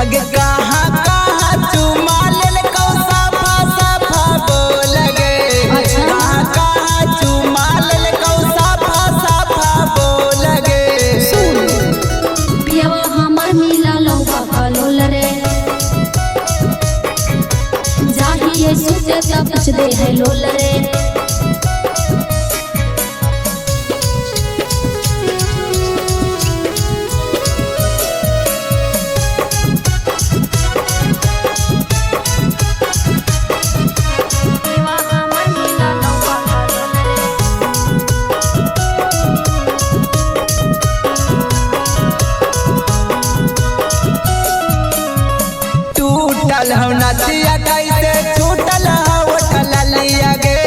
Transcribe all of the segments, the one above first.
अगे कहाँ कहाँ चुमा ले कौ साफा साफा बोल गे। कहाँ कहाँ चुमा ले कौ साफा साफा बोल गे। पियवा हमर मिला लौका कलोल रे जाहिए सुते सब कुछ दे है लोल रे। टूटल हो नथिया कैसे छूटल हो उठल लिया गे।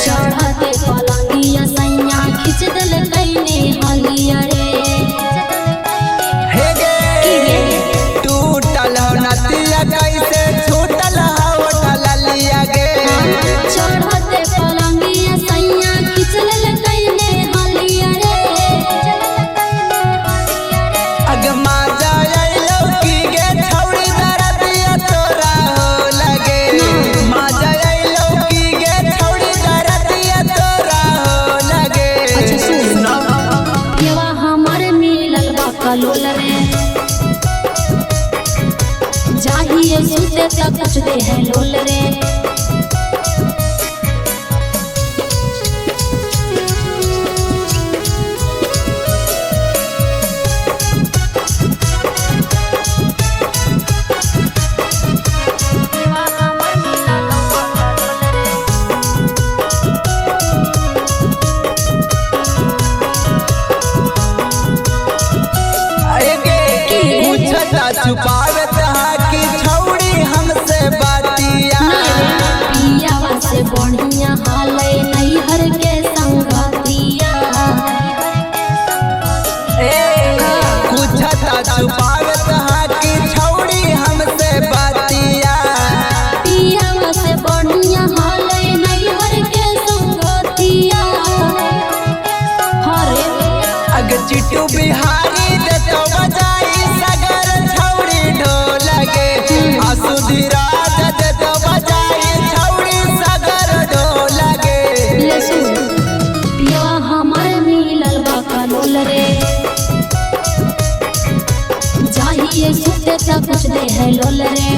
चढ़ते पलंगिया सैया खींच दल कैने हलिया रे। हे गे टूटल हो नथिया कैसे छूटल हो उठल लिया गे। चढ़ते पलंगिया सैया खींच दल कैने हलिया रे। अगमा जायलो की गे छौड़ी दरदिया तोरा हो लगे। मा जायलो की गे छौड़ी दरदिया तोरा हो लगे। पियवा हमर मिलल बा कलोल रे जाहिए सुते सब कुछ दे है लोल रे। छुपावत की छौड़ी हमसे बातिया। पियावा से बढ़िया हालै नैहर के संगतिया। पूछता छुपावत की छौड़ी हमसे बातिया। पियावा से बढ़िया हालै नैहर के संगतिया। हरे अग चिट्टू बिहारी देतो बजाई सगर छौड़ी ढोल गे। आसु धीराज देतो बजाई छौड़ी सगर ढोल गे। पियवा हमर मिलल बा कलोल रे जाहिए सुते सब कुछ दे है लोल रे।